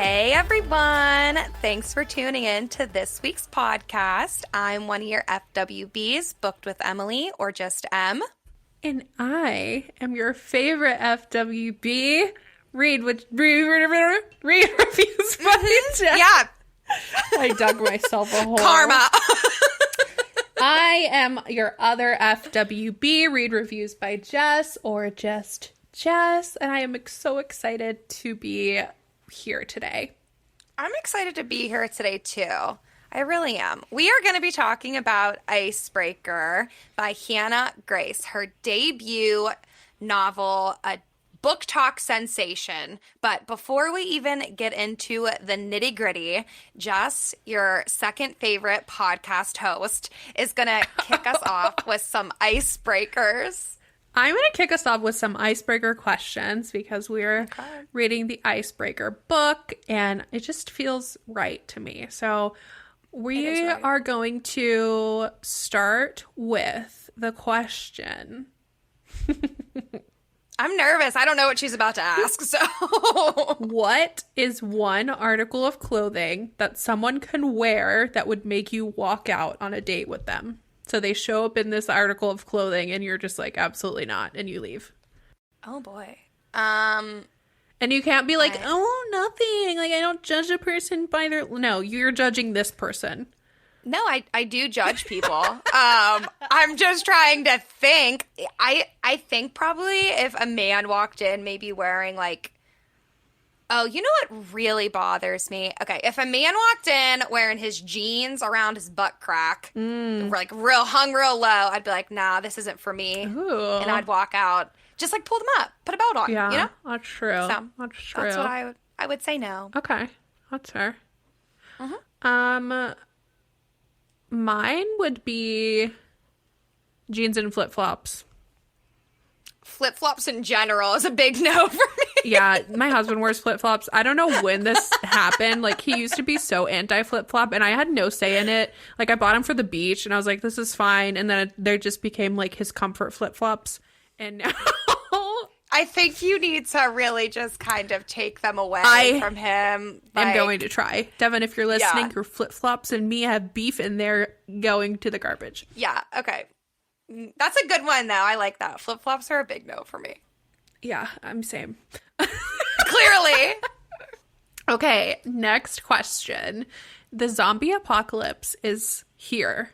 Hey everyone! Thanks for tuning in to this week's podcast. I'm one of your FWBs, booked with Emily or just M. And I am your favorite FWB. Read reviews by Jeff. Yeah. I dug myself a hole. Karma. I am your other FWB, read reviews by Jess or just Jess, and I am so excited to be here today. I'm excited to be here today too. I really am. We are going to be talking about Icebreaker by Hannah Grace, her debut novel, a book talk sensation. But before we even get into the nitty gritty, Jess, your second favorite podcast host, is going to kick us off with some icebreakers. I'm going to kick us off with some icebreaker questions because we're reading the Icebreaker book and it just feels right to me. So we are going to start with the question. I'm nervous. I don't know what she's about to ask. So, what is one article of clothing that someone can wear that would make you walk out on a date with them? So they show up in this article of clothing and you're just like, absolutely not. And you leave. Oh boy. And you can't be like, oh, nothing. Like, I don't judge a person by their... No, you're judging this person. No, I do judge people. I'm just trying to think. I think probably if a man walked in maybe wearing like... Oh, you know what really bothers me? Okay, if a man walked in wearing his jeans around his butt crack, like hung real low, I'd be like, nah, this isn't for me. Ooh. And I'd walk out. Just like pull them up, put a belt on, yeah, you know? That's true. So, that's true. That's what I would say no. Okay, that's fair. Mine would be jeans and flip-flops. Flip-flops in general is a big no for me. Yeah, my husband wears flip-flops. I don't know when this happened. Like, he used to be so anti-flip-flop, and I had no say in it. Like, I bought him for the beach, and I was like, this is fine. And then they just became, like, his comfort flip-flops. And now... I think you need to really just kind of take them away from him. I'm going to try. Devin, if you're listening, your flip-flops and me have beef, and they're going to the garbage. Yeah, okay. That's a good one, though. I like that. Flip-flops are a big no for me. Yeah, I'm same. Clearly. Okay, next question. The zombie apocalypse is here.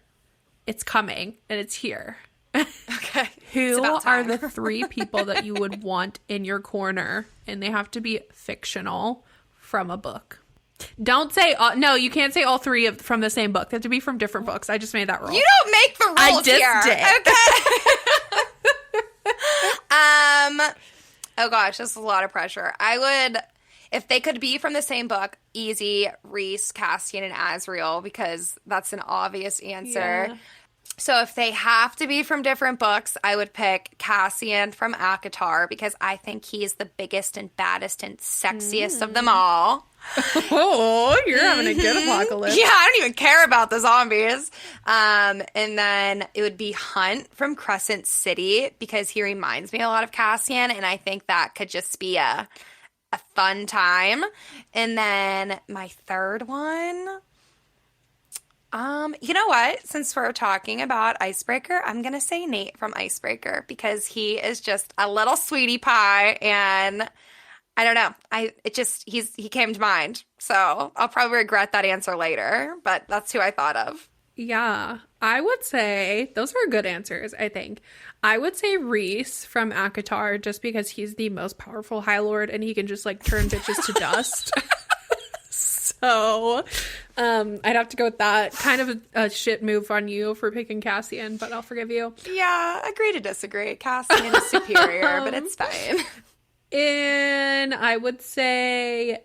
It's coming, and it's here. Okay. Who are the three people that you would want in your corner? And they have to be fictional from a book. Don't say, no, you can't say all three from the same book. They have to be from different books. I just made that rule. You don't make the rules here. I just did. Okay. Oh gosh, this is a lot of pressure. I would, if they could be from the same book, easy, Reese, Cassian, and Azriel, because that's an obvious answer. Yeah. So if they have to be from different books, I would pick Cassian from ACOTAR because I think he's the biggest and baddest and sexiest of them all. Oh, you're having a good apocalypse. Yeah, I don't even care about the zombies. And then it would be Hunt from Crescent City because he reminds me a lot of Cassian, and I think that could just be a fun time. And then my third one... you know what? Since we're talking about Icebreaker, I'm going to say Nate from Icebreaker because he is just a little sweetie pie and I don't know. He came to mind. So I'll probably regret that answer later, but that's who I thought of. Yeah, I would say those were good answers, I think. I would say Reese from ACOTAR just because he's the most powerful High Lord and he can just like turn bitches to dust. So I'd have to go with that. Kind of a shit move on you for picking Cassian, but I'll forgive you. Yeah, agree to disagree. Cassian is superior, but it's fine. And I would say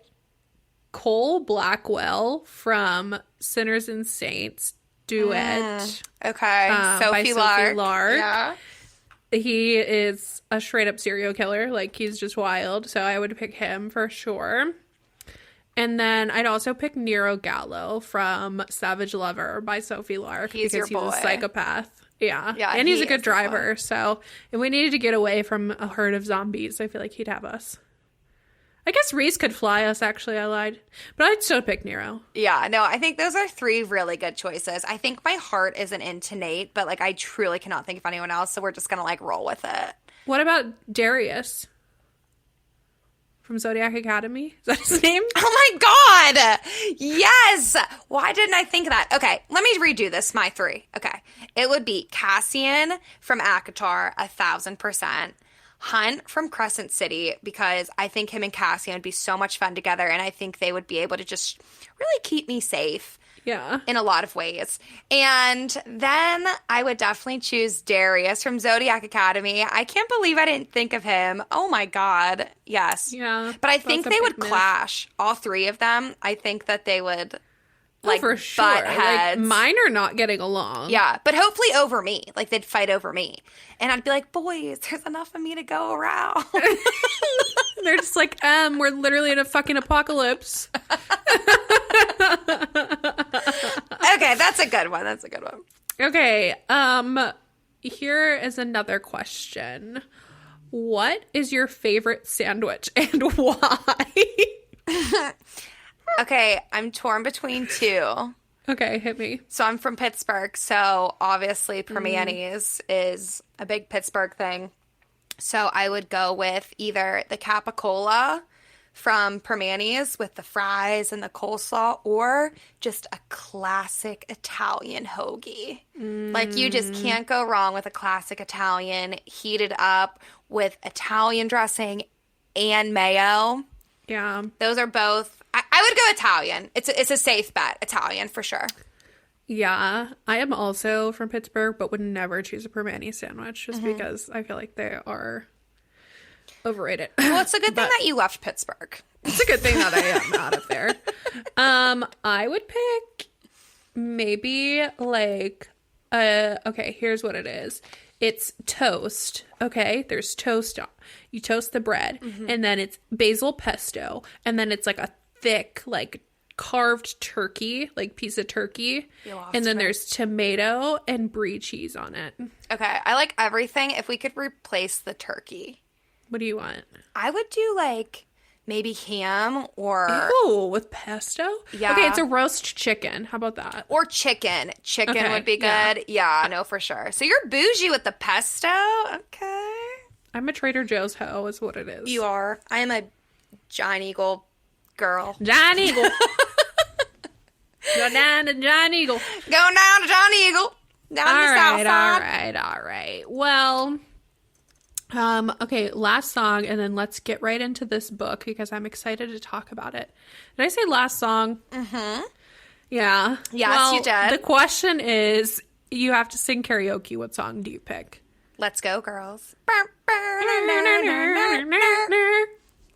Cole Blackwell from Sinners and Saints duet. Okay, Sophie Lark. Yeah. He is a straight up serial killer. Like, he's just wild. So I would pick him for sure. And then I'd also pick Nero Gallo from Savage Lover by Sophie Lark because he's a psychopath. Yeah. Yeah, and he's a good driver. So if we needed to get away from a herd of zombies, I feel like he'd have us. I guess Reese could fly us, actually. I lied. But I'd still pick Nero. Yeah, no, I think those are 3 really good choices. I think my heart isn't into Nate, but like I truly cannot think of anyone else, so we're just gonna like roll with it. What about Darius? From Zodiac Academy? Is that his name? Oh my god! Yes! Why didn't I think of that? Okay, let me redo this, my 3. Okay. It would be Cassian from ACOTAR, 1000%. Hunt from Crescent City, because I think him and Cassian would be so much fun together, and I think they would be able to just really keep me safe. Yeah. In a lot of ways. And then I would definitely choose Darius from Zodiac Academy. I can't believe I didn't think of him. Oh my God. Yes. Yeah. But I think they would clash. All 3 of them. I think that they would for sure. butt heads. Like, mine are not getting along. Yeah. But hopefully over me. Like they'd fight over me. And I'd be like, boys, there's enough of me to go around. They're just like, we're literally in a fucking apocalypse. Okay, that's a good one. That's a good one. Okay, here is another question. What is your favorite sandwich and why? Okay, I'm torn between 2. Okay, hit me. So I'm from Pittsburgh, so obviously Permanis is a big Pittsburgh thing. So I would go with either the capicola from Permanis with the fries and the coleslaw, or just a classic Italian hoagie. Like, you just can't go wrong with a classic Italian heated up with Italian dressing and mayo. Yeah. Those are both... I would go Italian. It's a safe bet. Italian, for sure. Yeah. I am also from Pittsburgh, but would never choose a Permani sandwich just because I feel like they are overrated. Well, it's a good thing that you left Pittsburgh. It's a good thing that I am out of there. I would pick maybe like okay, here's what it is. It's toast. Okay, there's toast. You toast the bread, and then it's basil pesto, and then it's like a thick, like carved turkey, like piece of turkey, and then there's tomato and brie cheese on it. Okay, I like everything. If we could replace the turkey, what do you want? I would do like maybe ham or with pesto. Yeah. Okay, it's a roast chicken. How about that? Or chicken. Chicken would be good. Yeah, no, for sure. So you're bougie with the pesto. Okay. I'm a Trader Joe's hoe, is what it is. You are. I am a Giant Eagle girl. Giant Eagle. Go down to Giant Eagle. Go down to Giant Eagle. Down to the south side. All right. Well, okay, last song, and then let's get right into this book because I'm excited to talk about it. Did I say last song? Mm-hmm. Yeah. Yes, well, you did. The question is, you have to sing karaoke. What song do you pick? Let's go, girls.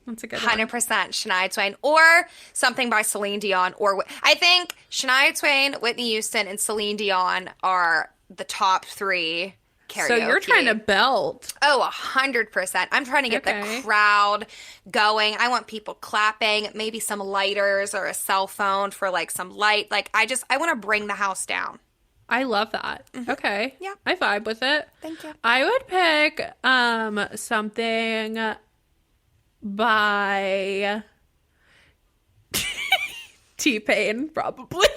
That's a good one. 100% Shania Twain, or something by Celine Dion. Or I think Shania Twain, Whitney Houston, and Celine Dion are the top 3 karaoke. So you're trying to belt. Oh, 100%. I'm trying to get the crowd going. I want people clapping, maybe some lighters or a cell phone for like some light. Like I want to bring the house down. I love that. Mm-hmm. Okay. Yeah. I vibe with it. Thank you. I would pick something by T-Pain, probably.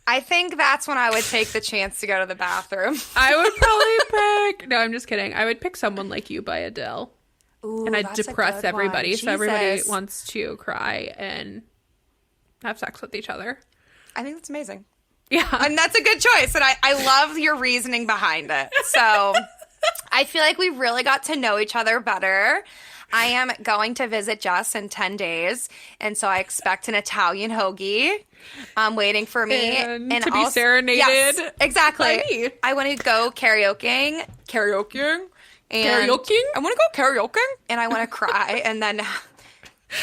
I think that's when I would take the chance to go to the bathroom. I would probably pick... No, I'm just kidding. I would pick Someone Like You by Adele. Ooh, and I'd depress everybody. So Jesus. everybody wants to cry and have sex with each other. I think that's amazing. Yeah. And that's a good choice. And I love your reasoning behind it. So I feel like we really got to know each other better. I am going to visit Jess in 10 days. And so I expect an Italian hoagie waiting for me. And to be serenaded. Yes, exactly. By me. I want to go karaokeing. And Karaokeing? I want to go karaokeing. And I want to cry. And then...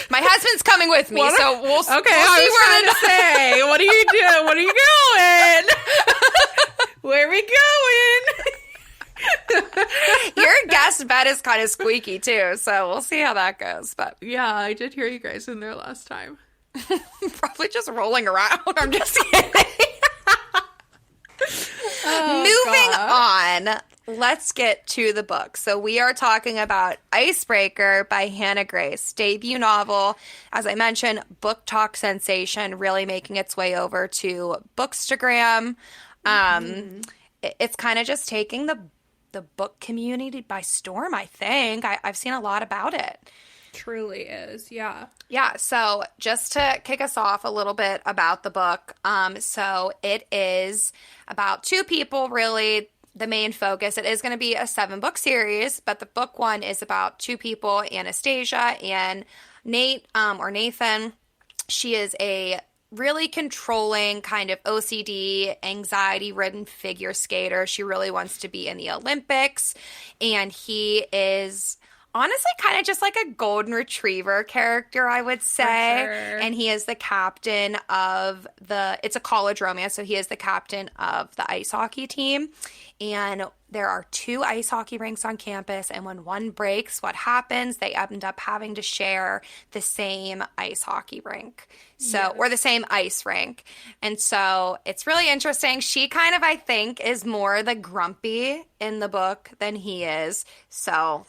My husband's coming with me, so we'll see where to say. What are you doing? What are you going? Where are we going? Your guest bed is kind of squeaky too, so we'll see how that goes. But yeah, I did hear you guys in there last time. Probably just rolling around. I'm just kidding. Oh, Moving on. let's get to the book. So we are talking about Icebreaker by Hannah Grace, debut novel. As I mentioned, book talk sensation, really making its way over to Bookstagram. It's kind of just taking the book community by storm, I think. I've seen a lot about it. Truly is, yeah. Yeah, so just to kick us off a little bit about the book. So it is about two people, really, the main focus. It is going to be a 7-book series, but the book one is about two people, Anastasia and Nate, or Nathan. She is a really controlling, kind of OCD, anxiety-ridden figure skater. She really wants to be in the Olympics, and he is honestly kind of just like a golden retriever character, I would say. Sure. And he is the captain of it's a college romance, so he is the captain of the ice hockey team. And there are 2 ice hockey rinks on campus, and when one breaks, what happens? They end up having to share the same ice hockey rink. So, or the same ice rink. And so it's really interesting. She kind of, I think, is more the grumpy in the book than he is. So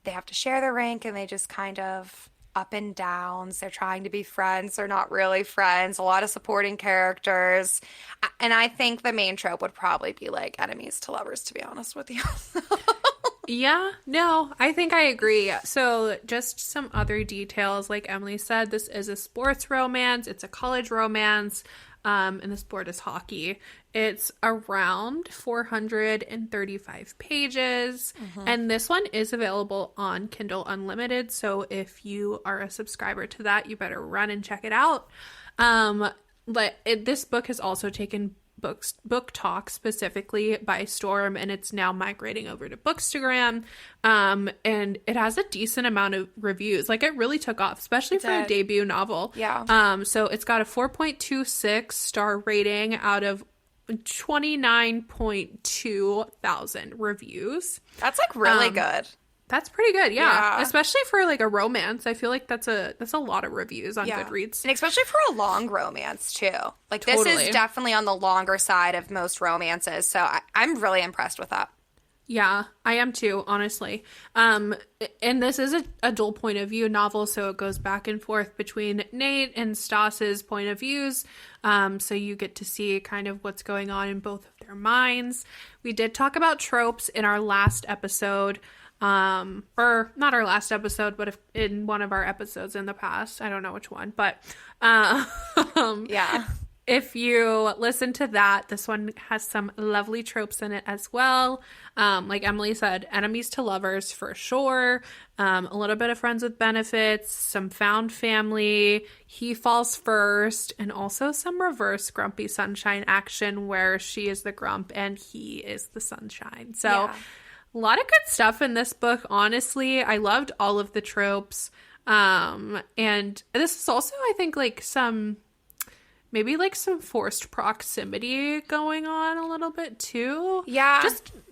they have to share the rink, and they just kind of up and downs. They're trying to be friends. They're not really friends. A lot of supporting characters. And I think the main trope would probably be like enemies to lovers, to be honest with you. Yeah, no, I think I agree. So just some other details. Like Emily said, this is a sports romance. It's a college romance. And the sport is hockey. It's around 435 pages. And this one is available on Kindle Unlimited. So if you are a subscriber to that, you better run and check it out. This book has also taken book talk specifically by storm, and it's now migrating over to Bookstagram. And it has a decent amount of reviews. Like, it really took off, especially for a debut novel. Yeah. So it's got a 4.26 star rating out of 29.2 thousand reviews. That's like really good. That's pretty good, yeah. Especially for like a romance. I feel like that's a lot of reviews on Goodreads. And especially for a long romance too. Like Totally. This is definitely on the longer side of most romances. So I'm really impressed with that. Yeah, I am too, honestly. And this is a dual point of view novel, so it goes back and forth between Nate and Stas's point of views. So you get to see kind of what's going on in both of their minds. We did talk about tropes in our last episode. Or not our last episode, but in one of our episodes in the past. I don't know which one, but Yeah. If you listen to that, this one has some lovely tropes in it as well. Like Emily said, enemies to lovers for sure. A little bit of friends with benefits, some found family, he falls first, and also some reverse grumpy sunshine action where she is the grump and he is the sunshine. So a lot of good stuff in this book, honestly. I loved all of the tropes. And this is also, I think, like some forced proximity going on a little bit too. Yeah.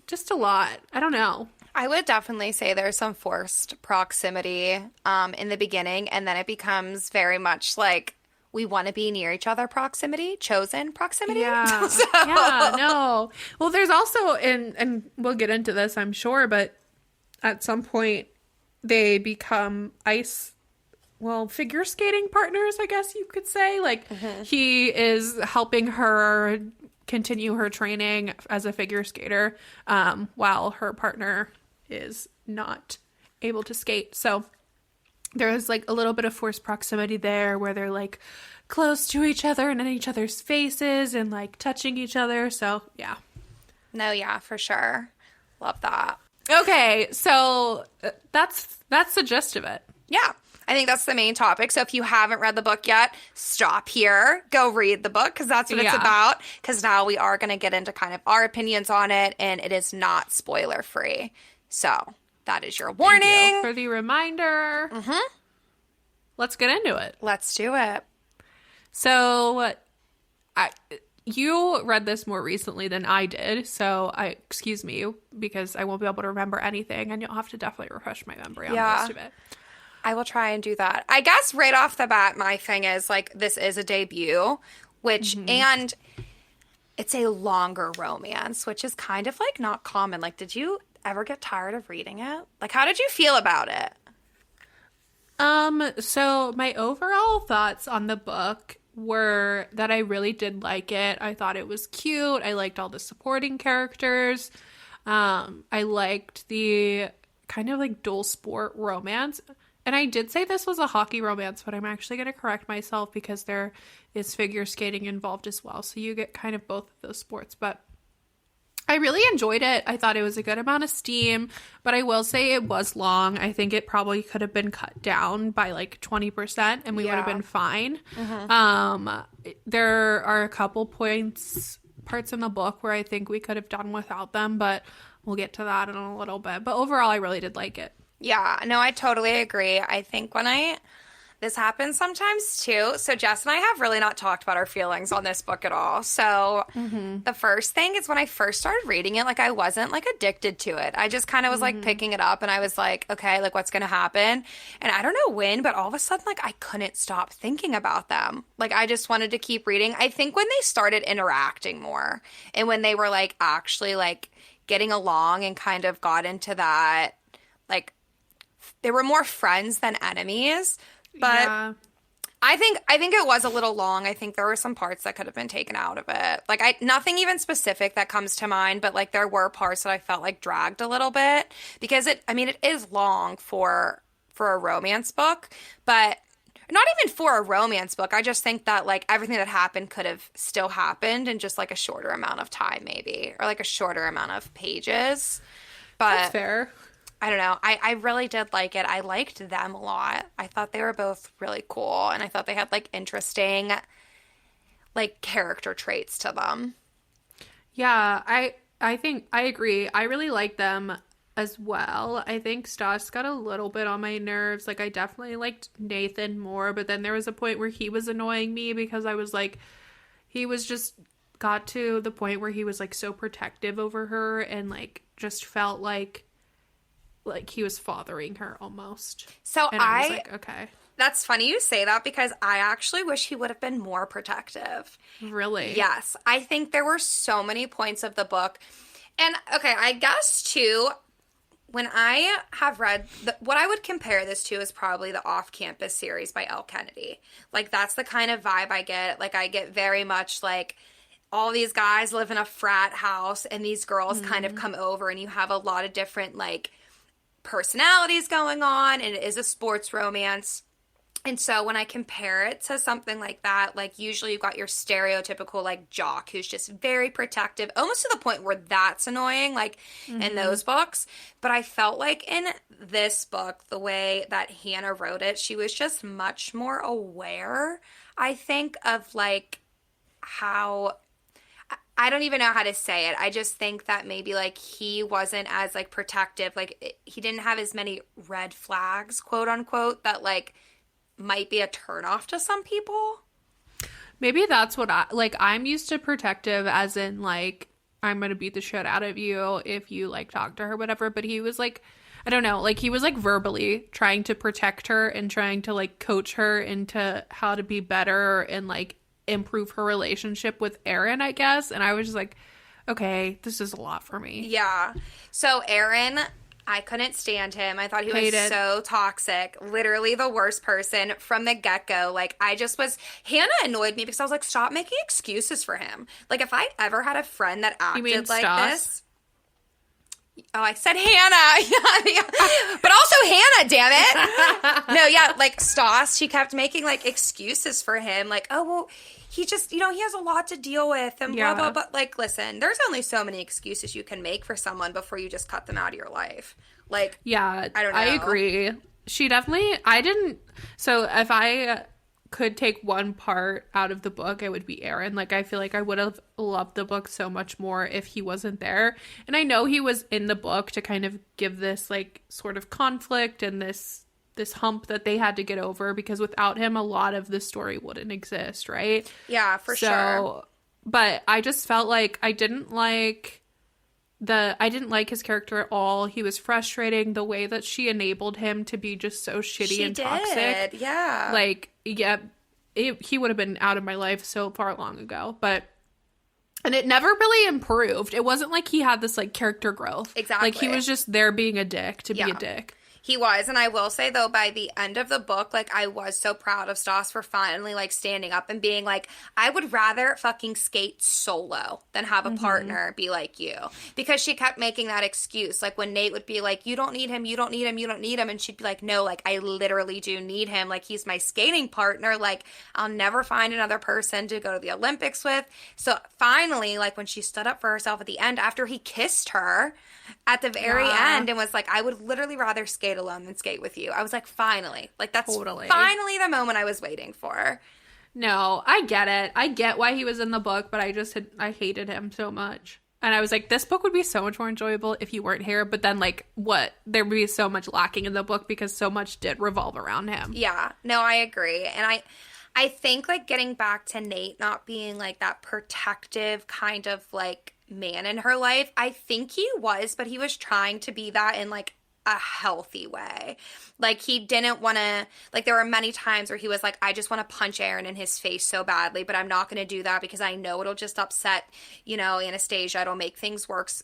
Just a lot. I don't know. I would definitely say there's some forced proximity in the beginning, and then it becomes very much like we want to be near each other proximity, chosen proximity. Yeah. So. Yeah, no. Well, there's also, and we'll get into this, I'm sure, but at some point they become figure skating partners, I guess you could say. Like, he is helping her continue her training as a figure skater while her partner is not able to skate. So there's like a little bit of forced proximity there where they're like close to each other and in each other's faces and like touching each other. So yeah. No, yeah, for sure. Love that. Okay, so that's the gist of it. Yeah. I think that's the main topic. So if you haven't read the book yet, stop here. Go read the book because that's what it's about. Because now we are going to get into kind of our opinions on it, and it is not spoiler free. So that is your warning. Thank you for the reminder. Let's get into it. Let's do it. So you read this more recently than I did. So excuse me, because I won't be able to remember anything, and you'll have to definitely refresh my memory on most of it. I will try and do that. I guess right off the bat, my thing is, like, this is a debut, which, and it's a longer romance, which is kind of like not common. Like, did you ever get tired of reading it? Like, how did you feel about it? So my overall thoughts on the book were that I really did like it. I thought it was cute. I liked all the supporting characters. I liked the kind of like dual sport romance. And I did say this was a hockey romance, but I'm actually going to correct myself because there is figure skating involved as well. So you get kind of both of those sports. But I really enjoyed it. I thought it was a good amount of steam, but I will say it was long. I think it probably could have been cut down by like 20% and we would have been fine. There are a couple parts in the book where I think we could have done without them, but we'll get to that in a little bit. But overall, I really did like it. Yeah, no, I totally agree. I think this happens sometimes too. So Jess and I have really not talked about our feelings on this book at all. So the first thing is when I first started reading it, like I wasn't like addicted to it. I just kind of was like picking it up and I was like, okay, like what's going to happen? And I don't know when, but all of a sudden like I couldn't stop thinking about them. Like I just wanted to keep reading. I think when they started interacting more and when they were like actually like getting along and kind of got into that, like they were more friends than enemies. But yeah. I think it was a little long. I think there were some parts that could have been taken out of it. Like nothing even specific that comes to mind, but like there were parts that I felt like dragged a little bit because it is long for a romance book, but not even for a romance book. I just think that like everything that happened could have still happened in just like a shorter amount of time maybe, or like a shorter amount of pages. But that's fair. I don't know. I really did like it. I liked them a lot. I thought they were both really cool. And I thought they had like interesting like character traits to them. Yeah, I think I agree. I really like them as well. I think Stas got a little bit on my nerves. Like I definitely liked Nathan more, but then there was a point where he was annoying me because I was like, he was just got to the point where he was like so protective over her and like just felt like he was fathering her almost. So and I was like, okay. That's funny you say that because I actually wish he would have been more protective. Really? Yes. I think there were so many points of the book. And okay, I guess too, when I have read, what I would compare this to is probably the Off-Campus series by Elle Kennedy. Like that's the kind of vibe I get. Like I get very much like all these guys live in a frat house and these girls kind of come over and you have a lot of different like personalities going on and it is a sports romance. And so when I compare it to something like that, like usually you've got your stereotypical like jock who's just very protective, almost to the point where that's annoying, like in those books. But I felt like in this book, the way that Hannah wrote it, she was just much more aware, I think, of like how, I don't even know how to say it. I just think that maybe like he wasn't as like protective. Like he didn't have as many red flags, quote unquote, that like might be a turnoff to some people. Maybe that's what I'm used to protective as in like, I'm going to beat the shit out of you if you like talk to her, whatever. But he was like, I don't know, like he was like verbally trying to protect her and trying to like coach her into how to be better and like improve her relationship with Aaron, I guess. And I was just like, okay, this is a lot for me. Yeah. So Aaron, I couldn't stand him. I thought he was so toxic. Literally the worst person from the get-go. Like Hannah annoyed me because I was like, stop making excuses for him. Like if I ever had a friend that acted like this. Oh, I said Hannah. Yeah. But also Hannah, damn it. No, yeah, like Stas, she kept making like excuses for him. Like, oh, well, he just, he has a lot to deal with and blah, blah, blah. Like, listen, there's only so many excuses you can make for someone before you just cut them out of your life. Like, yeah, I don't know. I agree. She definitely, so if I could take one part out of the book, it would be Aaron. Like, I feel like I would have loved the book so much more if he wasn't there. And I know he was in the book to kind of give this, like, sort of conflict and this hump that they had to get over, because without him, a lot of the story wouldn't exist, right? Yeah, for sure. But I just felt like I didn't like his character at all. He was frustrating. The way that she enabled him to be just so shitty and toxic. Yeah. Like, yeah, he would have been out of my life so far long ago. But And it never really improved. It wasn't like he had this, like, character growth. Exactly. Like, he was just there being a dick to be a dick. He was, and I will say, though, by the end of the book, like, I was so proud of Stas for finally, like, standing up and being like, I would rather fucking skate solo than have a partner be like you. Because she kept making that excuse. Like, when Nate would be like, you don't need him, you don't need him, you don't need him. And she'd be like, no, like, I literally do need him. Like, he's my skating partner. Like, I'll never find another person to go to the Olympics with. So finally, like, when she stood up for herself at the end, after he kissed her at the very end and was like, I would literally rather skate alone than skate with you. I was like, finally. Like, that's finally the moment I was waiting for. No, I get it. I get why he was in the book, but I hated him so much. And I was like, this book would be so much more enjoyable if you weren't here. But then, like, what? There would be so much lacking in the book because so much did revolve around him. Yeah. No, I agree. And I think, like, getting back to Nate not being, like, that protective kind of, like, man in her life, I think he was, but he was trying to be that in, like, a healthy way. Like, he didn't want to, like, there were many times where he was like, I just want to punch Aaron in his face so badly, but I'm not going to do that because I know it'll just upset, you know, Anastasia. It'll make things worse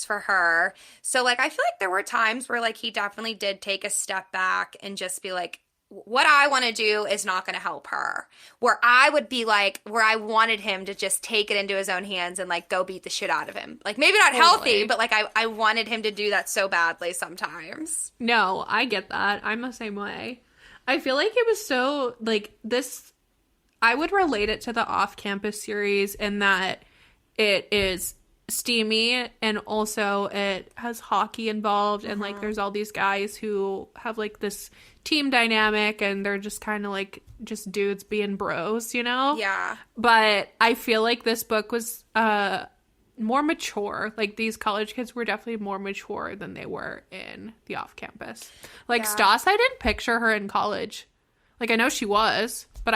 for her. So, like, I feel like there were times where, like, he definitely did take a step back and just be like, what I want to do is not going to help her. Where I would be like, where I wanted him to just take it into his own hands and, like, go beat the shit out of him. Like, maybe not healthy, but, like, I wanted him to do that so badly sometimes. No, I get that. I'm the same way. I feel like it was so, like, this, I would relate it to the off-campus series in that it is steamy and also it has hockey involved and, like, there's all these guys who have, like, this team dynamic and they're just kind of, like, just dudes being bros, you know? Yeah. But I feel like this book was more mature. Like, these college kids were definitely more mature than they were in the off-campus. Like, Stas, I didn't picture her in college. Like, I know she was, but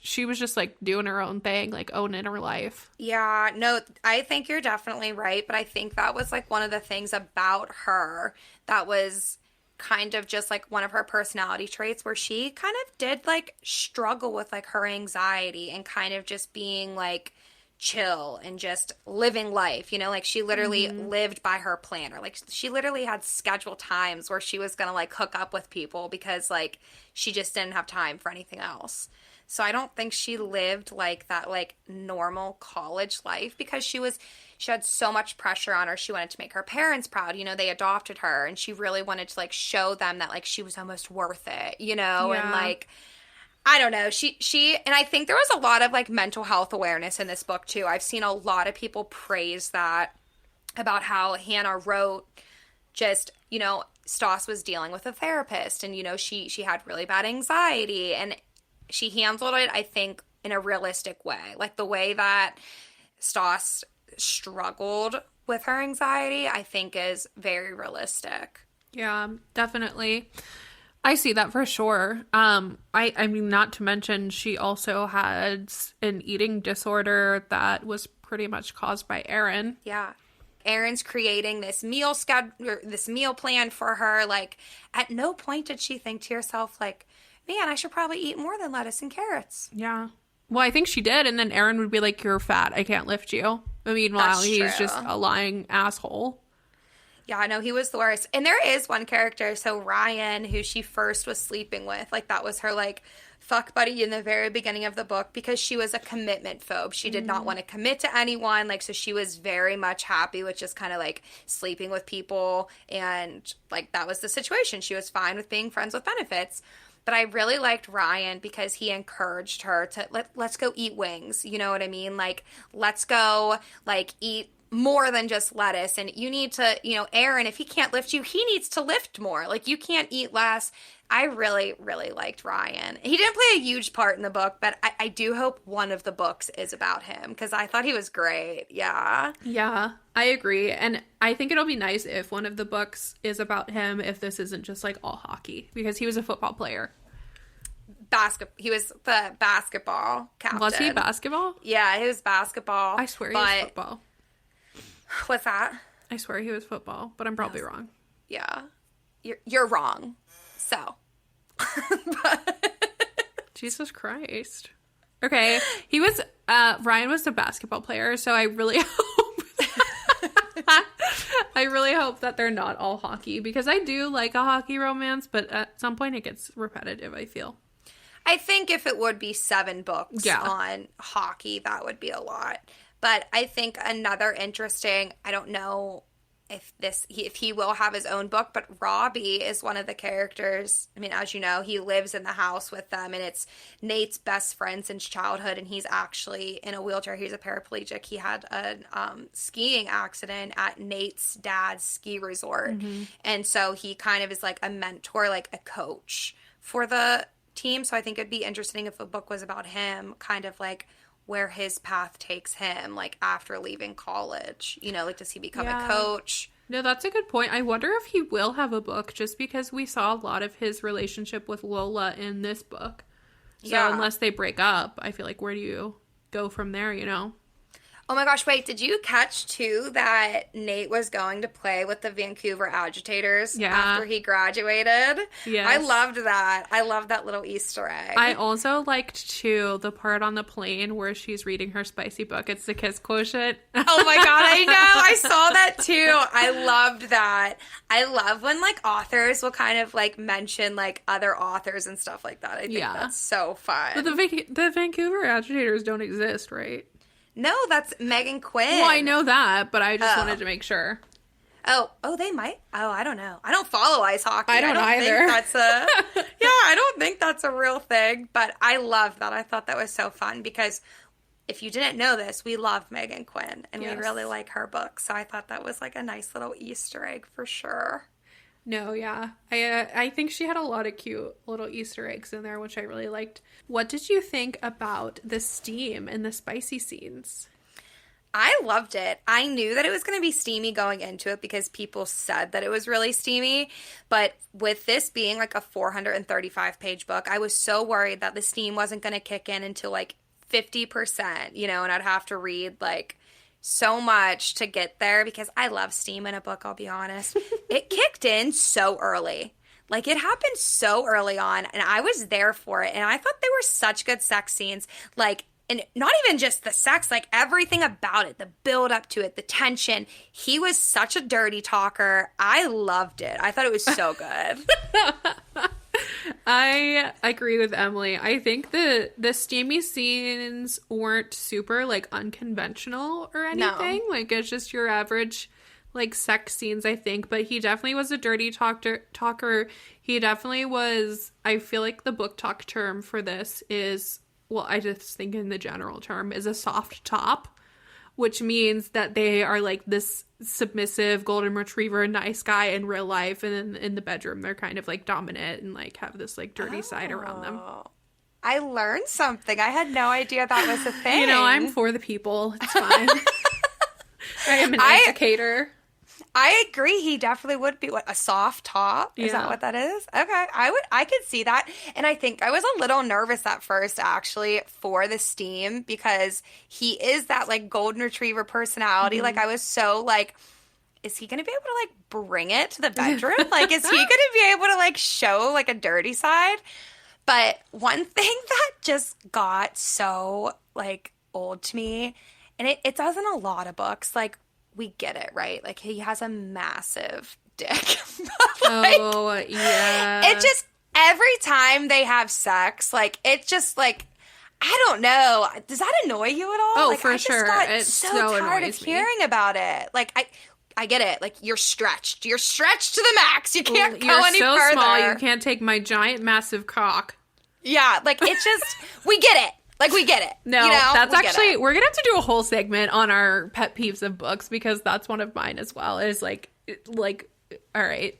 she was just, like, doing her own thing, like, owning her life. Yeah, no, I think you're definitely right, but I think that was, like, one of the things about her that was kind of just, like, one of her personality traits where she kind of did, like, struggle with, like, her anxiety and kind of just being, like, chill and just living life, you know, like, she literally lived by her planner. Like, she literally had scheduled times where she was gonna, like, hook up with people because, like, she just didn't have time for anything else. So I don't think she lived, like, that, like, normal college life because she had so much pressure on her. She wanted to make her parents proud. You know, they adopted her and she really wanted to, like, show them that, like, she was almost worth it, you know? Yeah. And, like, I don't know. And I think there was a lot of, like, mental health awareness in this book, too. I've seen a lot of people praise that about how Hannah wrote just, you know, Stas was dealing with a therapist and, you know, she had really bad anxiety and she handled it, I think, in a realistic way. Like, the way that Stas struggled with her anxiety, I think, is very realistic. Yeah, definitely. I see that for sure. I mean, not to mention, she also had an eating disorder that was pretty much caused by Aaron. Yeah. Aaron's creating this meal plan for her. Like, at no point did she think to herself, like, man, I should probably eat more than lettuce and carrots. Yeah. Well, I think she did, and then Aaron would be like, you're fat, I can't lift you. I mean, meanwhile, he's just a lying asshole. Yeah, I know, he was the worst. And there is one character, so Ryan, who she first was sleeping with, like, that was her, like, fuck buddy in the very beginning of the book because she was a commitment phobe. She did not want to commit to anyone, like, so she was very much happy with just kind of, like, sleeping with people, and, like, that was the situation. She was fine with being friends with benefits. But I really liked Ryan because he encouraged her to, let's go eat wings. You know what I mean? Like, let's go, like, eat more than just lettuce. And you need to, you know, Aaron, if he can't lift you, he needs to lift more. Like, you can't eat less. I really, really liked Ryan. He didn't play a huge part in the book, but I do hope one of the books is about him because I thought he was great. Yeah. Yeah, I agree. And I think it'll be nice if one of the books is about him, if this isn't just, like, all hockey, because he was a football player. He was the basketball captain. Was he basketball? Yeah, he was basketball. I swear he was football. What's that? I swear he was football, but I'm probably wrong. Yeah. You're wrong. So. Jesus Christ. Okay. He was Ryan was a basketball player, so I really hope I really hope that they're not all hockey, because I do like a hockey romance, but at some point it gets repetitive, I feel. I think if it would be 7 books on hockey, that would be a lot. But I think another interesting, I don't know if he will have his own book, but Robbie is one of the characters. I mean, as you know, he lives in the house with them, and it's Nate's best friend since childhood, and he's actually in a wheelchair. He's a paraplegic. He had a skiing accident at Nate's dad's ski resort, and so he kind of is like a mentor, like a coach for the team. So I think it'd be interesting if a book was about him, kind of like where his path takes him, like after leaving college. You know, like, does he become a coach? No, that's a good point. I wonder if he will have a book, just because we saw a lot of his relationship with Lola in this book. So unless they break up, I feel like, where do you go from there, you know? Oh my gosh, wait, did you catch, too, that Nate was going to play with the Vancouver Agitators after he graduated? Yes. I loved that. I loved that little Easter egg. I also liked, too, the part on the plane where she's reading her spicy book. It's the Kiss Quotient. Oh my god, I know. I saw that, too. I loved that. I love when, like, authors will kind of, like, mention, like, other authors and stuff like that. I think that's so fun. But the Vancouver Agitators don't exist, right? No, that's Megan Quinn. Well, I know that, but I just wanted to make sure. Oh, they might. Oh, I don't know. I don't follow ice hockey. I don't either. I don't think that's a real thing, but I love that. I thought that was so fun, because if you didn't know this, we love Megan Quinn, and we really like her books. So I thought that was like a nice little Easter egg for sure. No, yeah. I think she had a lot of cute little Easter eggs in there, which I really liked. What did you think about the steam and the spicy scenes? I loved it. I knew that it was going to be steamy going into it, because people said that it was really steamy. But with this being like a 435-page book, I was so worried that the steam wasn't going to kick in until like 50%, you know, and I'd have to read like so much to get there, because I love steam in a book, I'll be honest. It kicked in so early. Like, it happened so early on, and I was there for it, and I thought they were such good sex scenes. Like, and not even just the sex, like everything about it, the build up to it, the tension. He was such a dirty talker. I loved it. I thought it was so good. I agree with Emily. I think the steamy scenes weren't super like unconventional or anything. No. Like, it's just your average like sex scenes, I think. But he definitely was a dirty talker. He definitely was. I feel like the book talk term for this is, well, I just think in the general term, is a soft top, which means that they are like this submissive golden retriever nice guy in real life, and then in the bedroom they're kind of like dominant and like have this like dirty side around them. I learned something. I had no idea that was a thing. You know, I'm for the people. It's fine. I am an educator. I agree. He definitely would be a soft top. Is that what that is? Okay. I could see that. And I think I was a little nervous at first, actually, for the steam, because he is that like golden retriever personality. Like, I was so like, is he going to be able to like bring it to the bedroom? Like, is he going to be able to like show like a dirty side? But one thing that just got so like old to me, and it does in a lot of books, like, we get it, right? Like, he has a massive dick. Like, it just, every time they have sex, like, it just, like, I don't know. Does that annoy you at all? Oh, like, for sure. I just got so tired of hearing about it. Like, I get it. Like, you're stretched. You're stretched to the max. You can't go any further. You're so small, you can't take my giant, massive cock. Yeah, like, it's just, we get it. Like, we get it. No, you know? That's actually, we're going to have to do a whole segment on our pet peeves of books, because that's one of mine as well. Is like, all right.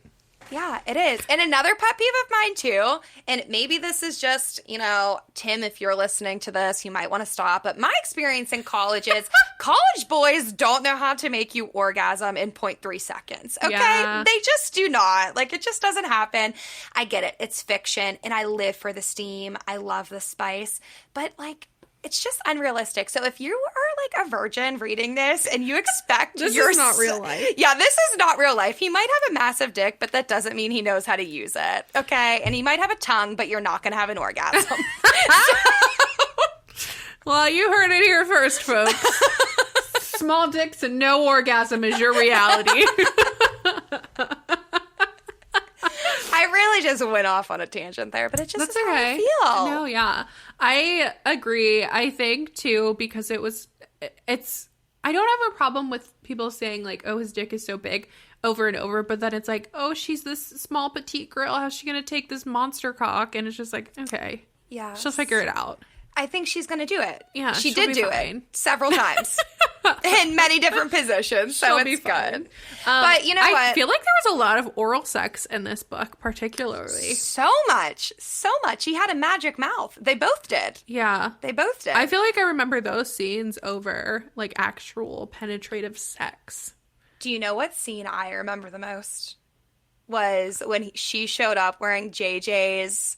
Yeah, it is. And another pet peeve of mine, too, and maybe this is just, you know, Tim, if you're listening to this, you might want to stop. But my experience in college is college boys don't know how to make you orgasm in 0.3 seconds. Okay? Yeah. They just do not. Like, it just doesn't happen. I get it. It's fiction, and I live for the steam. I love the spice. But, like, it's just unrealistic. So if you are like a virgin reading this and you expect this is not real life. Yeah, this is not real life. He might have a massive dick, but that doesn't mean he knows how to use it. Okay? And he might have a tongue, but you're not going to have an orgasm. Well, you heard it here first, folks. Small dicks and no orgasm is your reality. I really just went off on a tangent there, but it just That's is how okay. I feel. No, yeah. I agree. I think, too, because it's, I don't have a problem with people saying, like, oh, his dick is so big over and over, but then it's like, oh, she's this small, petite girl. How's she going to take this monster cock? And it's just like, okay. Yeah. She'll figure it out. I think she's going to do it. Yeah, she she'll did be do fine. it several times in many different positions, so She'll be it's fine. good. But you know what? I feel like there was a lot of oral sex in this book, particularly. So much. He had a magic mouth. They both did. Yeah. They both did. I feel like I remember those scenes over, like, actual penetrative sex. Do you know what scene I remember the most? Was when she showed up wearing JJ's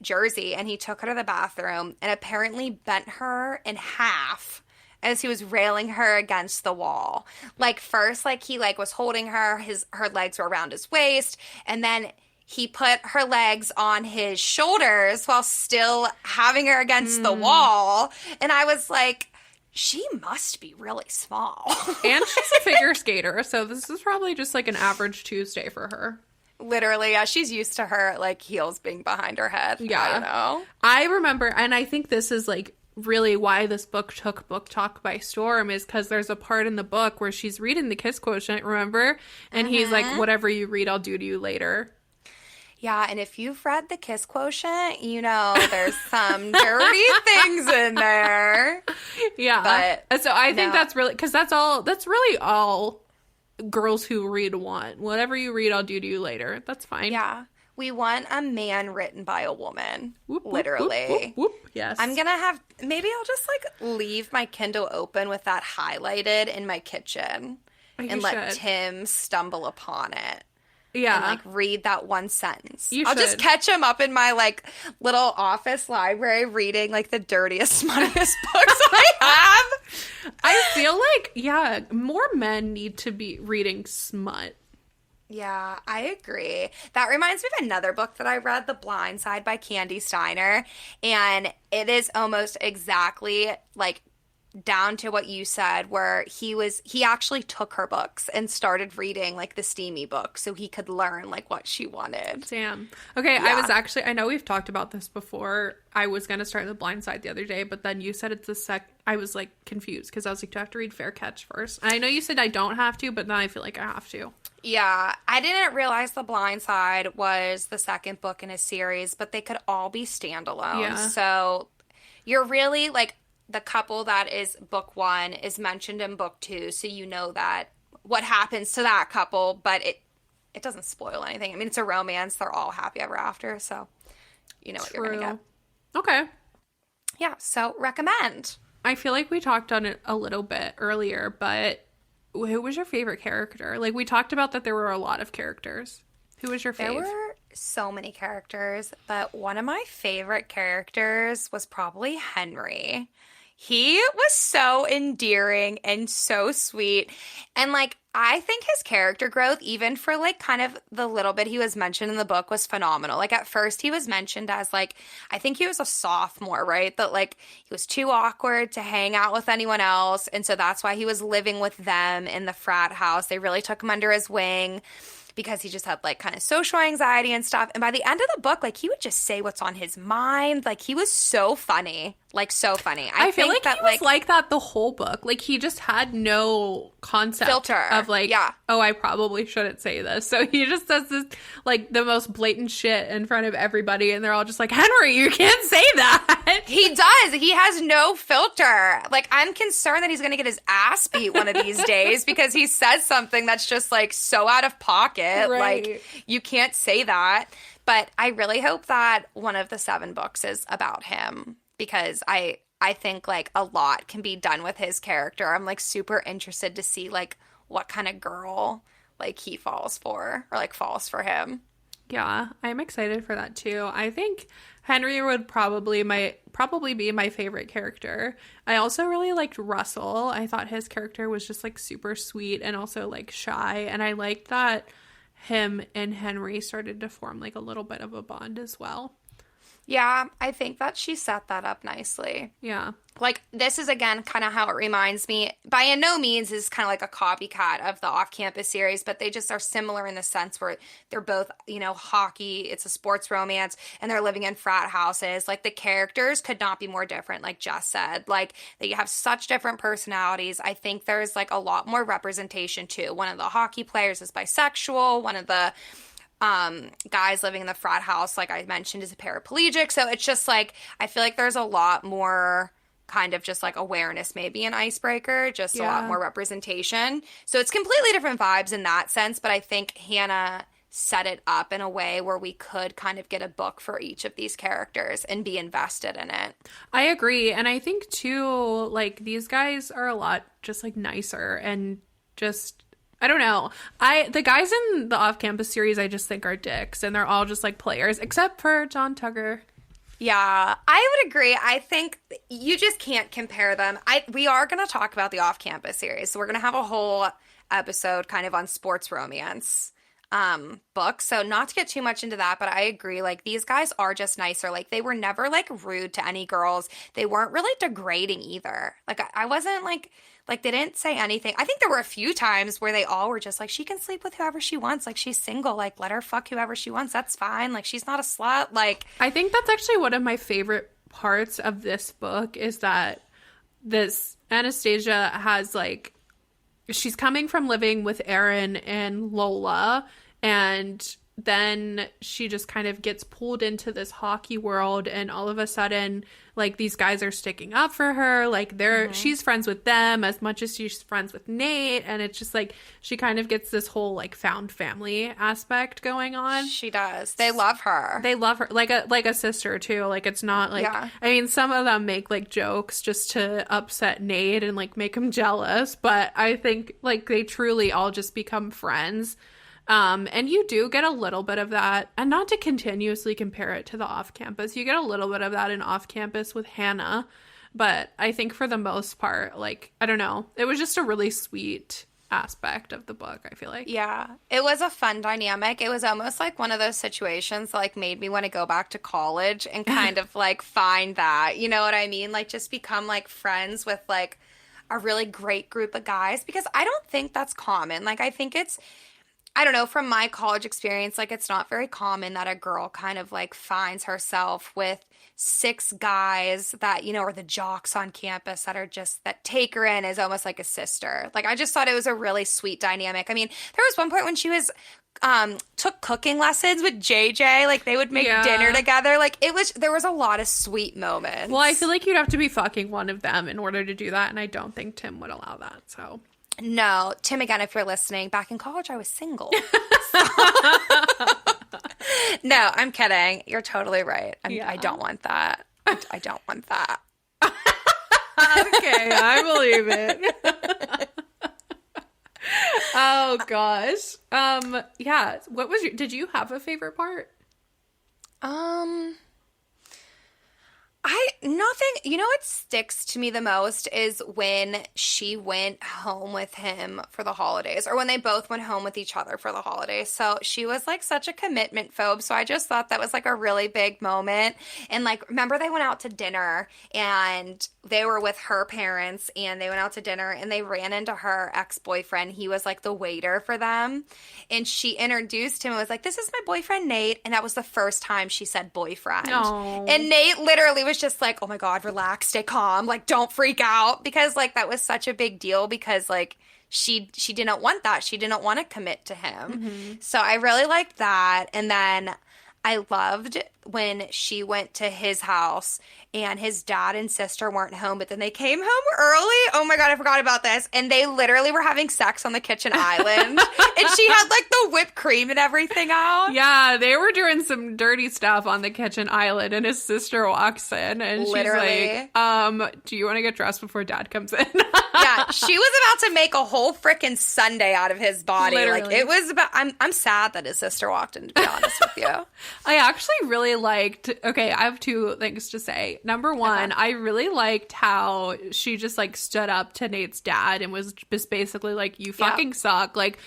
jersey, and he took her to the bathroom and apparently bent her in half as he was railing her against the wall. Like, first, like, he, like, was holding her, her legs were around his waist, and then he put her legs on his shoulders while still having her against the wall. And I was like, she must be really small. And she's a figure skater, so this is probably just, like, an average Tuesday for her. Literally, yeah, she's used to her, like, heels being behind her head. Yeah. I don't know. I remember, and I think this is, like, really why this book took Book Talk by storm, is because there's a part in the book where she's reading the kiss quotient, remember? And he's like, whatever you read, I'll do to you later. Yeah, and if you've read the kiss quotient, you know there's some dirty things in there. Yeah. But so I think that's really, because that's really all girls who read want. Whatever you read, I'll do to you later. That's fine. Yeah. We want a man written by a woman. Whoop, whoop, literally. Whoop, whoop, whoop. Yes. I'm going to have, maybe I'll just, like, leave my Kindle open with that highlighted in my kitchen and let Tim stumble upon it. Yeah. And, like, read that one sentence. You I'll should. just catch him up in my, like, little office library reading, like, the dirtiest, smuttiest books I have. I feel like, yeah, more men need to be reading smut. Yeah, I agree. That reminds me of another book that I read, The Blind Side by Candy Steiner. And it is almost exactly, like, down to what you said, where he actually took her books and started reading, like, the steamy books so he could learn, like, what she wanted. Damn. Okay, Yeah. I know we've talked about this before. I was going to start The Blind Side the other day, but then you said it's the I was, like, confused because I was like, do I have to read Fair Catch first? And I know you said I don't have to, but then I feel like I have to. Yeah, I didn't realize The Blind Side was the second book in a series, but they could all be standalone. Yeah. So you're really, like, the couple that is book one is mentioned in book two, so you know that what happens to that couple, but it doesn't spoil anything. I mean, it's a romance. They're all happy ever after, so you know what you're going to get. Okay. Yeah, so recommend. I feel like we talked on it a little bit earlier, but who was your favorite character? Like, we talked about that there were a lot of characters. Who was your There fave? were so many characters, but one of my favorite characters was probably Henry. He was so endearing and so sweet. And, like, I think his character growth, even for, like, kind of the little bit he was mentioned in the book, was phenomenal. Like, at first he was mentioned as, like, I think he was a sophomore, right? That, like, he was too awkward to hang out with anyone else. And so that's why he was living with them in the frat house. They really took him under his wing because he just had, like, kind of social anxiety and stuff. And by the end of the book, like, he would just say what's on his mind. Like, he was so funny. Like, so funny. I feel like he was like that the whole book. Like, he just had no concept filter of, like, yeah. Oh, I probably shouldn't say this. So he just does this, like, the most blatant shit in front of everybody. And they're all just like, Henry, you can't say that. He does. He has no filter. Like, I'm concerned that he's going to get his ass beat one of these days because he says something that's just, like, so out of pocket. Right. Like, you can't say that. But I really hope that one of the 7 books is about him, because I think, like, a lot can be done with his character. I'm, like, super interested to see, like, what kind of girl, like, he falls for, or, like, falls for him. Yeah, I'm excited for that too. I think Henry would probably be my favorite character. I also really liked Russell. I thought his character was just, like, super sweet and also, like, shy, and I liked that him and Henry started to form, like, a little bit of a bond as well. Yeah, I think that she set that up nicely. Yeah. Like, this is, again, kind of how it reminds me. By no means is kind of like a copycat of the off-campus series, but they just are similar in the sense where they're both, hockey, it's a sports romance, and they're living in frat houses. Like, the characters could not be more different, like Jess said. Like, they have such different personalities. I think there's, like, a lot more representation, too. One of the hockey players is bisexual. One of the guys living in the frat house, like I mentioned, is a paraplegic. So it's just, like, I feel like there's a lot more kind of just like awareness maybe an Icebreaker, just a lot more representation. So it's completely different vibes in that sense, but I think Hannah set it up in a way where we could kind of get a book for each of these characters and be invested in it. I agree. And I think too, like, these guys are a lot just like nicer and just, I don't know. The guys in the off-campus series I just think are dicks, and they're all just like players except for John Tugger. Yeah, I would agree. I think you just can't compare them. We are going to talk about the off-campus series, so we're going to have a whole episode kind of on sports romance books. So not to get too much into that, but I agree. Like, these guys are just nicer. Like, they were never like rude to any girls. They weren't really degrading either. Like, I wasn't like they didn't say anything. I think there were a few times where they all were just like, she can sleep with whoever she wants. Like, she's single. Like, let her fuck whoever she wants. That's fine. Like, she's not a slut. Like, I think that's actually one of my favorite parts of this book is that this Anastasia has, like, she's coming from living with Aaron and Lola, and then she just kind of gets pulled into this hockey world, and all of a sudden, like, these guys are sticking up for her. Like, she's friends with them as much as she's friends with Nate, and it's just like she kind of gets this whole like found family aspect going on. She does. They love her. They love her like a sister too. Like, it's not like, I mean, some of them make like jokes just to upset Nate and like make him jealous, but I think like they truly all just become friends. And you do get a little bit of that, and not to continuously compare it to the off-campus, you get a little bit of that in off-campus with Hannah, but I think for the most part, like, I don't know, it was just a really sweet aspect of the book, I feel like. Yeah, it was a fun dynamic. It was almost like one of those situations that, like, made me want to go back to college and kind of, like, find that, you know what I mean? Like, just become, like, friends with, like, a really great group of guys, because I don't think that's common. Like, I think it's, I don't know, from my college experience, like, it's not very common that a girl kind of, like, finds herself with 6 guys that, are the jocks on campus that are just, that take her in as almost like a sister. Like, I just thought it was a really sweet dynamic. I mean, there was one point when she was, took cooking lessons with JJ. Like, they would make dinner together. Like, there was a lot of sweet moments. Well, I feel like you'd have to be fucking one of them in order to do that, and I don't think Tim would allow that, so... No, Tim, again, if you're listening, back in college, I was single. No, I'm kidding. You're totally right. I don't want that. I don't want that. Okay, I believe it. Oh, gosh. Yeah, what was did you have a favorite part? Nothing. What sticks to me the most is when she went home with him for the holidays, or when they both went home with each other for the holidays. So she was like such a commitment phobe. So I just thought that was like a really big moment. And like, remember they went out to dinner and they were with her parents, and they went out to dinner and they ran into her ex-boyfriend. He was like the waiter for them. And she introduced him and was like, "This is my boyfriend, Nate." And that was the first time she said boyfriend. Aww. And Nate literally was just like, "Oh my God, relax, stay calm, like, don't freak out," because like that was such a big deal, because like she didn't want that. She didn't want to commit to him. Mm-hmm. So I really liked that. And then I loved when she went to his house and his dad and sister weren't home, but then they came home early. Oh my God, I forgot about this. And they literally were having sex on the kitchen island. And she had like the whipped cream and everything out. Yeah, they were doing some dirty stuff on the kitchen island, and his sister walks in and literally. She's like, do you want to get dressed before Dad comes in? Yeah, she was about to make a whole freaking sundae out of his body. Literally. Like, it was about, I'm sad that his sister walked in, to be honest with you. I actually really liked, okay, I have two things to say. Number one, I really liked how she just like stood up to Nate's dad and was just basically like, you fucking suck. Like,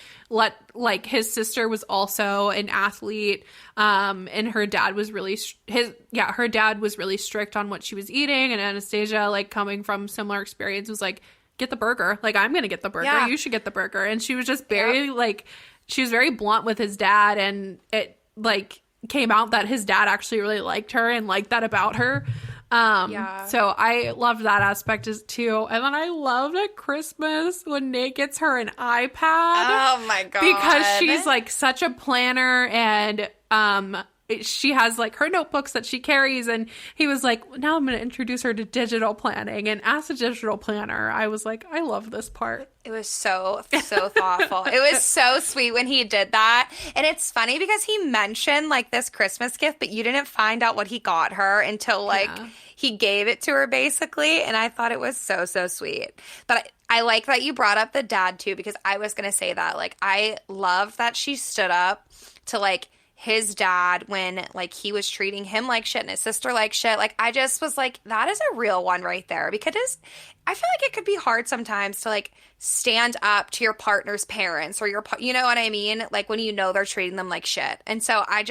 his sister was also an athlete, and her dad was really her dad was really strict on what she was eating, and Anastasia, like, coming from similar experience, was like, get the burger. Like, I'm gonna get the burger. You should get the burger. And she was just very like, she was very blunt with his dad, and it like came out that his dad actually really liked her and liked that about her. So I loved that aspect too. And then I loved at Christmas when Nate gets her an iPad. Oh my God. Because she's like such a planner, and she has like her notebooks that she carries, and he was like, now I'm going to introduce her to digital planning. And as a digital planner, I was like, I love this part. It was so thoughtful. It was so sweet when he did that. And it's funny because he mentioned like this Christmas gift, but you didn't find out what he got her until like he gave it to her basically. And I thought it was so sweet. But I like that you brought up the dad too, because I was going to say that. Like, I love that she stood up to like his dad when like he was treating him like shit and his sister like shit. Like, I just was like, that is a real one right there, because I feel like it could be hard sometimes to like stand up to your partner's parents or you know what I mean? Like, when you know they're treating them like shit. And so I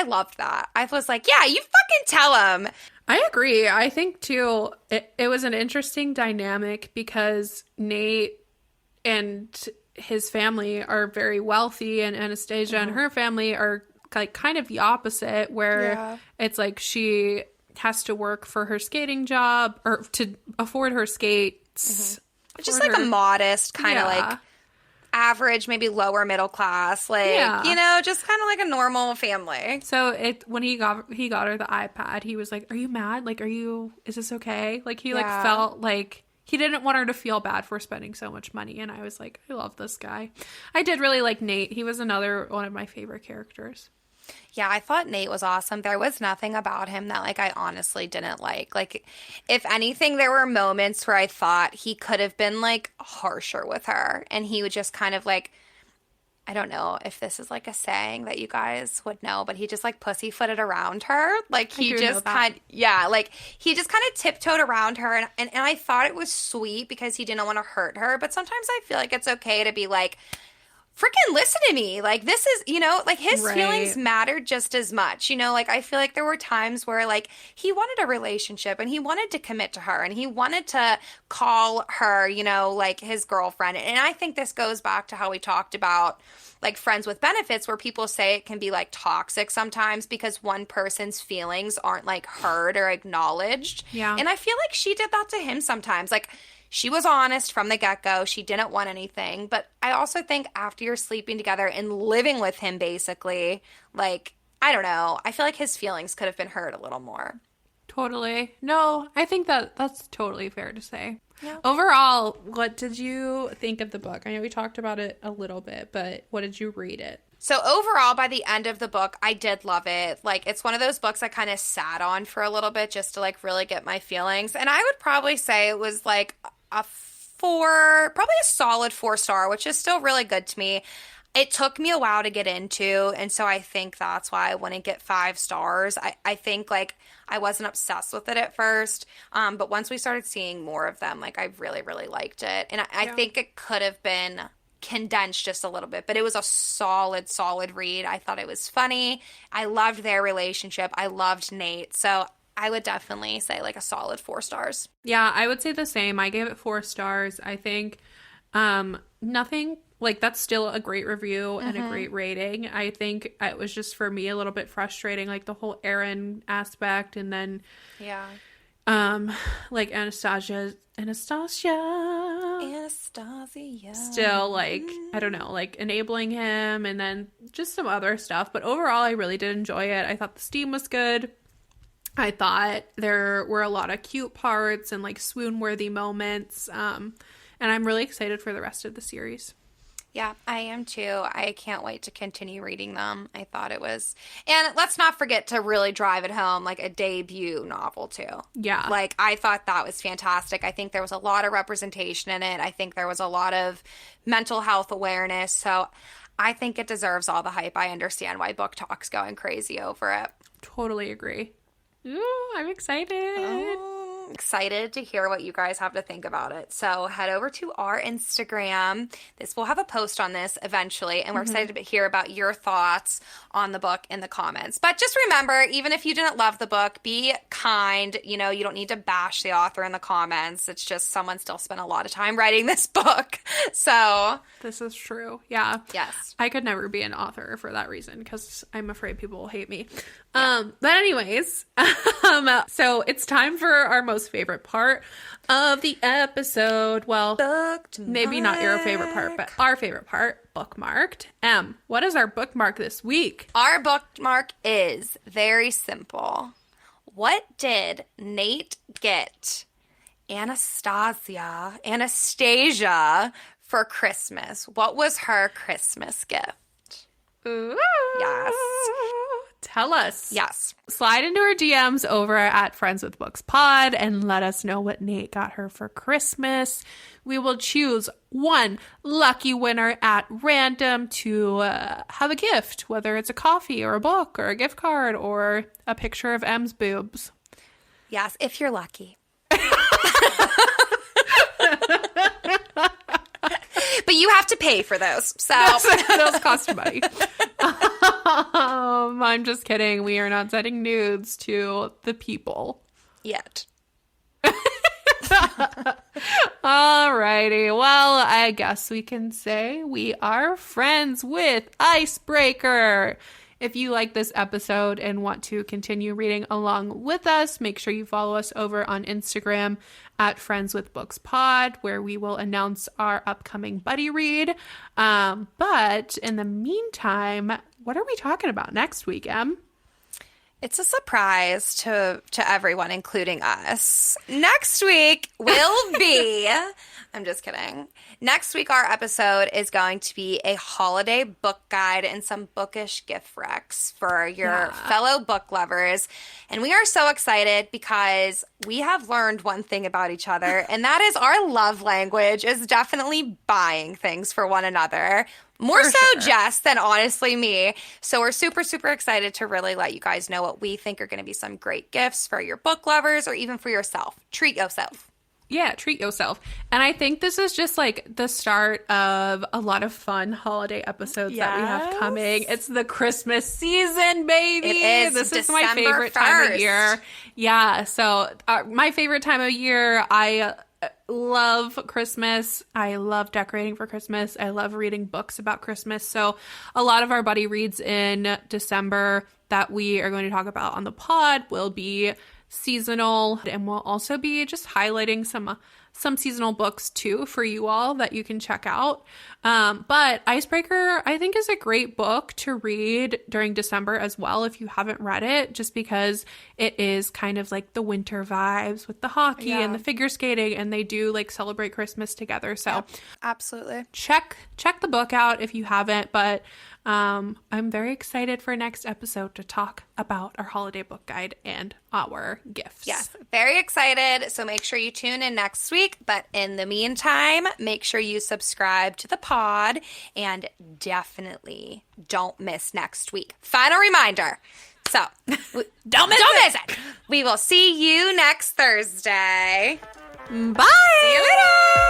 loved that. I was like, yeah, you fucking tell him. I agree. I think too, it was an interesting dynamic because Nate and his family are very wealthy, and Anastasia and her family are like kind of the opposite, where it's like she has to work for her skating job or to afford her skates. Just like a modest kind of like average, maybe lower middle class, like, you know, just kind of like a normal family. So when he got her the iPad, he was like, are you mad? Like, is this okay? Like, he like felt like he didn't want her to feel bad for spending so much money. And I was like, I love this guy. I did really like Nate. He was another one of my favorite characters. Yeah, I thought Nate was awesome. There was nothing about him that, like, I honestly didn't like. Like, if anything, there were moments where I thought he could have been, like, harsher with her. And he would just kind of, like, I don't know if this is, like, a saying that you guys would know, but he just, like, pussyfooted around her. Like, he just kind he just kind of tiptoed around her. And I thought it was sweet because he didn't want to hurt her. But sometimes I feel like it's okay to be, like, freaking listen to me. Like, this is, you know, like, his feelings mattered just as much. You know, like, I feel like there were times where, like, he wanted a relationship and he wanted to commit to her and he wanted to call her, you know, like, his girlfriend. And I think this goes back to how we talked about, like, friends with benefits, where people say it can be, like, toxic sometimes because one person's feelings aren't, like, heard or acknowledged. Yeah. And I feel like she did that to him sometimes. Like, she was honest from the get-go. She didn't want anything. But I also think after you're sleeping together and living with him, basically, like, I don't know. I feel like his feelings could have been hurt a little more. Totally. No, I think that's totally fair to say. Yeah. Overall, what did you think of the book? I know we talked about it a little bit, but what did you read it? So overall, by the end of the book, I did love it. Like, it's one of those books I kind of sat on for a little bit just to, like, really get my feelings. And I would probably say it was, like, probably a solid 4-star, which is still really good to me. It took me a while to get into, and so I think that's why I wouldn't get 5 stars. I think, like, I wasn't obsessed with it at first, but once we started seeing more of them, like, I really, really liked it. And I think it could have been condensed just a little bit, but it was a solid read. I thought it was funny. I loved their relationship. I loved Nate. So I would definitely say, like, a solid 4 stars. Yeah, I would say the same. I gave it 4 stars. I think nothing, like, that's still a great review and a great rating. I think it was just, for me, a little bit frustrating, like, the whole Aaron aspect, and then like Anastasia still, like, I don't know, like, enabling him, and then just some other stuff. But overall, I really did enjoy it. I thought the steam was good. I thought there were a lot of cute parts and, like, swoon-worthy moments. And I'm really excited for the rest of the series. Yeah, I am too. I can't wait to continue reading them. I thought it was... And let's not forget to really drive it home, like, a debut novel too. Yeah. Like, I thought that was fantastic. I think there was a lot of representation in it. I think there was a lot of mental health awareness. So I think it deserves all the hype. I understand why Book Talk's going crazy over it. Totally agree. Ooh, I'm excited. Excited to hear what you guys have to think about it. So head over to our Instagram. We'll have a post on this eventually, and we're excited to hear about your thoughts on the book in the comments. But just remember, even if you didn't love the book, be kind. You know, you don't need to bash the author in the comments. It's just someone still spent a lot of time writing this book. So this is true. Yeah. Yes. I could never be an author for that reason because I'm afraid people will hate me. But anyways, so it's time for our most favorite part of the episode. Well, maybe not your favorite part, but our favorite part, bookmarked. What is our bookmark this week? Our bookmark is very simple. What did Nate get Anastasia for Christmas? What was her Christmas gift? Ooh. Yes. Tell us. Yes. Slide into our DMs over at Friends with Books Pod and let us know what Nate got her for Christmas. We will choose one lucky winner at random to have a gift, whether it's a coffee or a book or a gift card or a picture of M's boobs. Yes, if you're lucky. But you have to pay for those. So those cost money. I'm just kidding. We are not sending nudes to the people. Yet. Alrighty. Well, I guess we can say we are friends with Icebreaker. If you like this episode and want to continue reading along with us, make sure you follow us over on Instagram at Friends with Books Pod, where we will announce our upcoming buddy read. But in the meantime, what are we talking about next week, Em? It's a surprise to everyone, including us. Next week will be... I'm just kidding. Next week, our episode is going to be a holiday book guide and some bookish gift recs for your fellow book lovers. And we are so excited because we have learned one thing about each other, and that is our love language is definitely buying things for one another. More so Jess than honestly me. So we're super, super excited to really let you guys know what we think are going to be some great gifts for your book lovers or even for yourself. Treat yourself. Yeah, treat yourself. And I think this is just like the start of a lot of fun holiday episodes that we have coming. It's the Christmas season, baby. It is. This December is my favorite 1st. time of year. Yeah, so my favorite time of year, I love Christmas. I love decorating for Christmas. I love reading books about Christmas. So a lot of our buddy reads in December that we are going to talk about on the pod will be seasonal, and we'll also be just highlighting some seasonal books too for you all that you can check out. But Icebreaker, I think, is a great book to read during December as well if you haven't read it, just because it is kind of like the winter vibes with the hockey and the figure skating, and they do like celebrate Christmas together. So absolutely check the book out if you haven't. But I'm very excited for next episode to talk about our holiday book guide and our gifts. Yes, very excited. So make sure you tune in next week. But in the meantime, make sure you subscribe to the pod and definitely don't miss next week. Final reminder. So don't miss it. We will see you next Thursday. Bye. See you later.